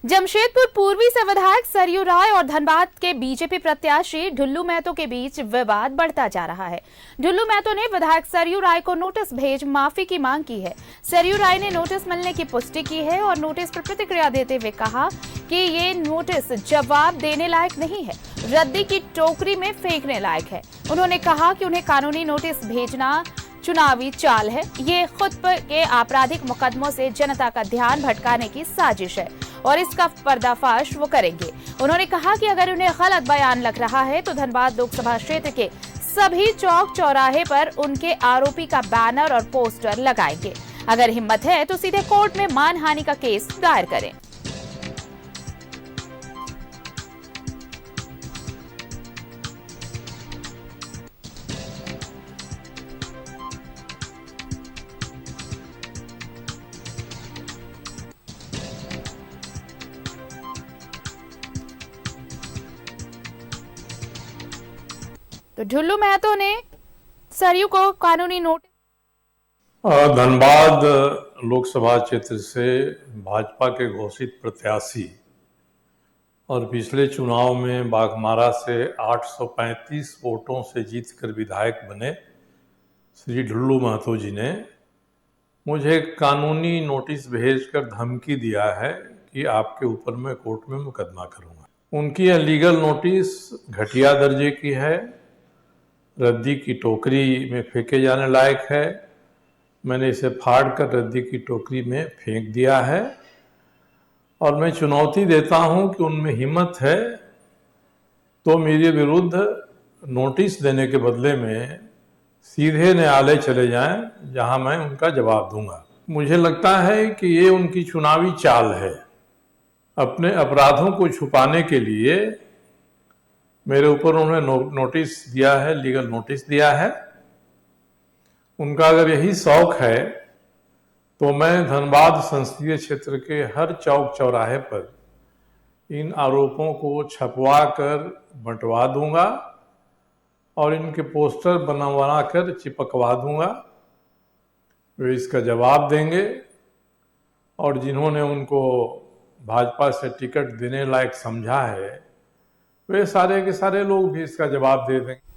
जमशेदपुर पूर्वी से विधायक सरयू राय और धनबाद के बीजेपी प्रत्याशी ढुल्लू महतो के बीच विवाद बढ़ता जा रहा है। ढुल्लू महतो ने विधायक सरयू राय को नोटिस भेज माफी की मांग की है। सरयू राय ने नोटिस मिलने की पुष्टि की है और नोटिस पर प्रतिक्रिया देते हुए कहा कि ये नोटिस जवाब देने लायक नहीं है, रद्दी की टोकरी में फेंकने लायक है। उन्होंने कहा कि उन्हें कानूनी नोटिस भेजना चुनावी चाल है, ये खुद के आपराधिक मुकदमों से जनता का ध्यान भटकाने की साजिश है और इसका पर्दाफाश वो करेंगे। उन्होंने कहा कि अगर उन्हें गलत बयान लग रहा है तो धनबाद लोकसभा क्षेत्र के सभी चौक चौराहे पर उनके आरोपी का बैनर और पोस्टर लगाएंगे। अगर हिम्मत है तो सीधे कोर्ट में मानहानि का केस दायर करें। तो ढुल्लू महतो ने सरयू को कानूनी नोटिस। धनबाद लोकसभा क्षेत्र से भाजपा के घोषित प्रत्याशी और पिछले चुनाव में बाघमारा से 835 वोटों से जीतकर विधायक बने श्री ढुल्लू महतो जी ने मुझे कानूनी नोटिस भेजकर धमकी दिया है कि आपके ऊपर मैं कोर्ट में मुकदमा करूंगा। उनकी यह लीगल नोटिस घटिया दर्जे की है, रद्दी की टोकरी में फेंके जाने लायक है। मैंने इसे फाड़ कर रद्दी की टोकरी में फेंक दिया है और मैं चुनौती देता हूं कि उनमें हिम्मत है तो मेरे विरुद्ध नोटिस देने के बदले में सीधे न्यायालय चले जाएं, जहां मैं उनका जवाब दूंगा। मुझे लगता है कि ये उनकी चुनावी चाल है। अपने अपराधों को छुपाने के लिए मेरे ऊपर उन्होंने नोटिस दिया है, लीगल नोटिस दिया है। उनका अगर यही शौक है तो मैं धनबाद संसदीय क्षेत्र के हर चौक चौराहे पर इन आरोपों को छपवा कर बंटवा दूंगा और इनके पोस्टर बना कर चिपकवा दूंगा। वे इसका जवाब देंगे और जिन्होंने उनको भाजपा से टिकट देने लायक समझा है वे सारे के सारे लोग भी इसका जवाब दे देंगे।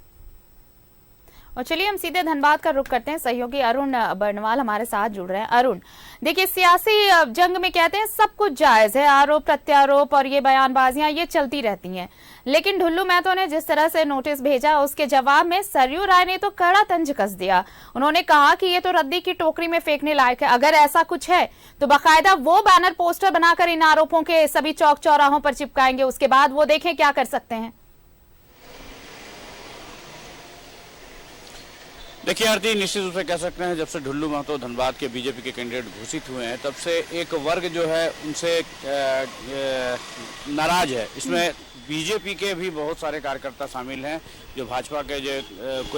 और चलिए हम सीधे धनबाद का रुख करते हैं। सहयोगी अरुण बर्नवाल हमारे साथ जुड़ रहे हैं। अरुण, देखिए सियासी जंग में कहते हैं सब कुछ जायज है, आरोप प्रत्यारोप और ये बयानबाजियां ये चलती रहती हैं, लेकिन ढुल्लू महतो ने जिस तरह से नोटिस भेजा उसके जवाब में सरयू राय ने तो कड़ा तंज कस दिया। उन्होंने कहा कि ये तो रद्दी की टोकरी में फेंकने लायक है। अगर ऐसा कुछ है तो बाकायदा वो बैनर पोस्टर बनाकर इन आरोपों के सभी चौक चौराहों पर चिपकाएंगे, उसके बाद वो देखें क्या कर सकते हैं। देखिए आरती, निश्चित रूप से कह सकते हैं जब से ढुल्लू महतो धनबाद के बीजेपी के कैंडिडेट घोषित हुए हैं तब से एक वर्ग जो है उनसे नाराज है। इसमें बीजेपी के भी बहुत सारे कार्यकर्ता शामिल हैं, जो भाजपा के जो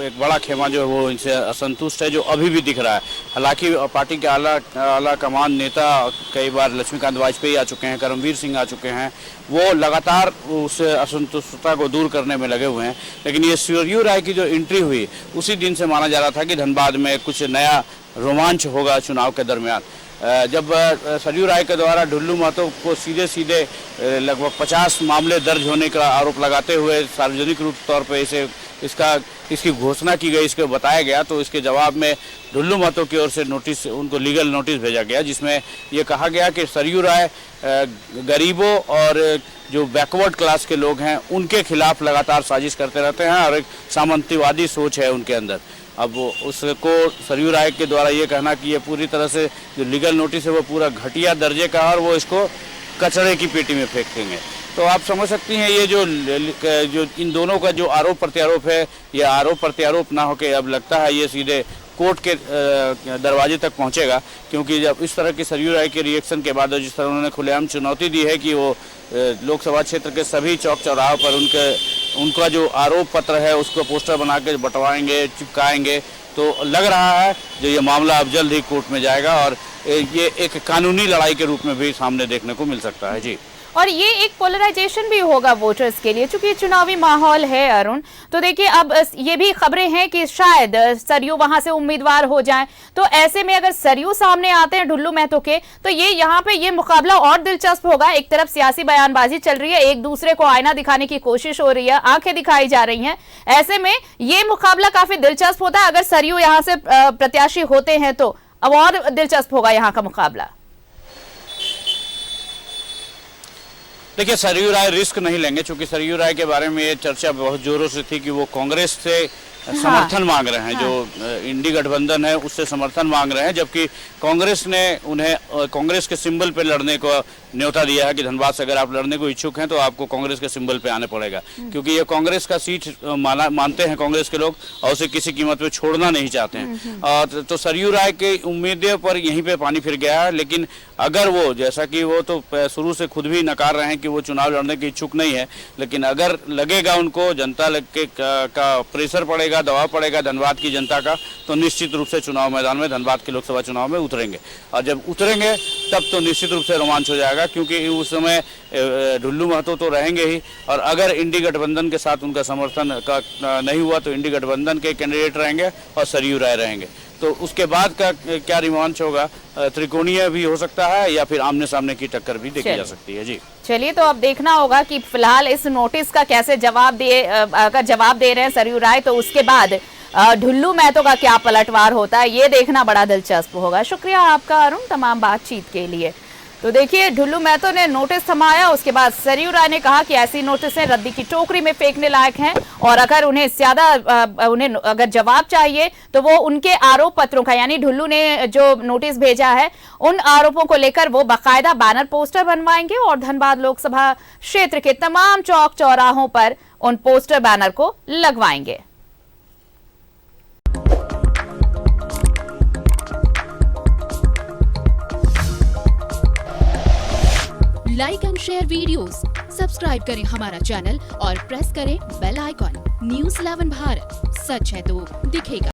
एक बड़ा खेमा जो है वो इनसे असंतुष्ट है, जो अभी भी दिख रहा है। हालांकि पार्टी के आला कमान नेता कई बार लक्ष्मीकांत वाजपेयी आ चुके हैं, करमवीर सिंह आ चुके हैं, वो लगातार उस असंतुष्टता को दूर करने में लगे हुए हैं। लेकिन ये सरयू राय की जो एंट्री हुई उसी दिन से माना जा रहा था कि धनबाद में कुछ नया रोमांच होगा चुनाव के दरमियान। जब सरयू राय के द्वारा ढुल्लू महतो को सीधे सीधे लगभग 50 मामले दर्ज होने का आरोप लगाते हुए सार्वजनिक रूप तौर पे इसकी घोषणा की गई, इसको बताया गया, तो इसके जवाब में ढुल्लू महतो की ओर से नोटिस, उनको लीगल नोटिस भेजा गया, जिसमें ये कहा गया कि सरयू राय गरीबों और जो बैकवर्ड क्लास के लोग हैं उनके खिलाफ लगातार साजिश करते रहते हैं और एक सामंतवादी सोच है उनके अंदर। अब उसको सरयू राय के द्वारा ये कहना कि ये पूरी तरह से जो लीगल नोटिस है वो पूरा घटिया दर्जे का है और वो इसको कचरे की पेटी में फेंक देंगे। तो आप समझ सकती हैं ये जो इन दोनों का जो आरोप प्रत्यारोप है, ये आरोप प्रत्यारोप ना होकर अब लगता है ये सीधे कोर्ट के दरवाजे तक पहुंचेगा, क्योंकि जब इस तरह की सरयू राय के रिएक्शन के बाद जिस तरह उन्होंने खुलेआम चुनौती दी है कि वो लोकसभा क्षेत्र के सभी चौक चौराहों पर उनका जो आरोप पत्र है उसको पोस्टर बना के बंटवाएंगे, चिपकाएंगे, तो लग रहा है जो ये मामला अब जल्द ही कोर्ट में जाएगा और ये एक कानूनी लड़ाई के रूप में भी सामने देखने को मिल सकता है। जी, और ये एक पोलराइजेशन भी होगा वोटर्स के लिए, चूंकि चुनावी माहौल है अरुण। तो देखिए, अब ये भी खबरें हैं कि शायद सरयू वहां से उम्मीदवार हो जाएं, तो ऐसे में अगर सरयू सामने आते हैं ढुल्लू महतो के, तो ये यहाँ पे ये मुकाबला और दिलचस्प होगा। एक तरफ सियासी बयानबाजी चल रही है, एक दूसरे को आईना दिखाने की कोशिश हो रही है, आंखें दिखाई जा रही हैं। ऐसे में ये मुकाबला काफी दिलचस्प होता है। अगर सरयू यहाँ से प्रत्याशी होते हैं तो अब और दिलचस्प होगा यहाँ का मुकाबला। देखिए, सरयू राय रिस्क नहीं लेंगे, क्योंकि सरयू राय के बारे में ये चर्चा बहुत जोरों से थी कि वो कांग्रेस से समर्थन मांग रहे हैं। जो इंडी गठबंधन है उससे समर्थन मांग रहे हैं, जबकि कांग्रेस ने उन्हें कांग्रेस के सिंबल पे लड़ने को न्योता दिया है कि धनबाद से अगर आप लड़ने को इच्छुक हैं तो आपको कांग्रेस के सिंबल पे आने पड़ेगा, क्योंकि ये कांग्रेस का सीट मानते हैं कांग्रेस के लोग और उसे किसी कीमत पे छोड़ना नहीं चाहते हैं। तो सरयू राय के उम्मीदों पर यहीं पे पानी फिर गया है। लेकिन अगर वो, जैसा कि वो तो शुरू से खुद भी नकार रहे हैं कि वो चुनाव लड़ने के इच्छुक नहीं है, लेकिन अगर लगेगा उनको जनता का प्रेशर पड़ेगा, दबाव पड़ेगा धनबाद की जनता का, तो निश्चित रूप से चुनाव मैदान में, धनबाद के लोकसभा चुनाव में उतरेंगे। और जब उतरेंगे तब तो निश्चित रूप से रोमांच हो जाएगा, क्योंकि उस समय ढुल्लू महतो तो रहेंगे ही, और अगर इंडी गठबंधन के साथ उनका समर्थन नहीं हुआ तो इंडी गठबंधन के कैंडिडेट रहेंगे और सरयू राय रहेंगे। तो उसके बाद का क्या रोमांच होगा, त्रिकोणीय भी हो सकता है या फिर आमने सामने की टक्कर भी देखी जा सकती है। जी, चलिए, तो अब देखना होगा कि फिलहाल इस नोटिस का कैसे जवाब अगर जवाब दे रहे हैं सरयू राय, तो उसके बाद ढुल्लू महतो का क्या पलटवार होता है, ये देखना बड़ा दिलचस्प होगा। शुक्रिया आपका अरुण तमाम बातचीत के लिए। तो देखिए, ढुल्लू महतो ने नोटिस थमाया, उसके बाद सरयू राय ने कहा कि ऐसी नोटिसें रद्दी की टोकरी में फेंकने लायक हैं, और अगर उन्हें उन्हें अगर जवाब चाहिए तो वो उनके आरोप पत्रों का, यानी ढुल्लू ने जो नोटिस भेजा है उन आरोपों को लेकर वो बाकायदा बैनर पोस्टर बनवाएंगे और धनबाद लोकसभा क्षेत्र के तमाम चौक चौराहों पर उन पोस्टर बैनर को लगवाएंगे। Like and share videos, subscribe करें हमारा चैनल और प्रेस करें बेल आइकॉन। न्यूज़ 11 भारत, सच है तो दिखेगा।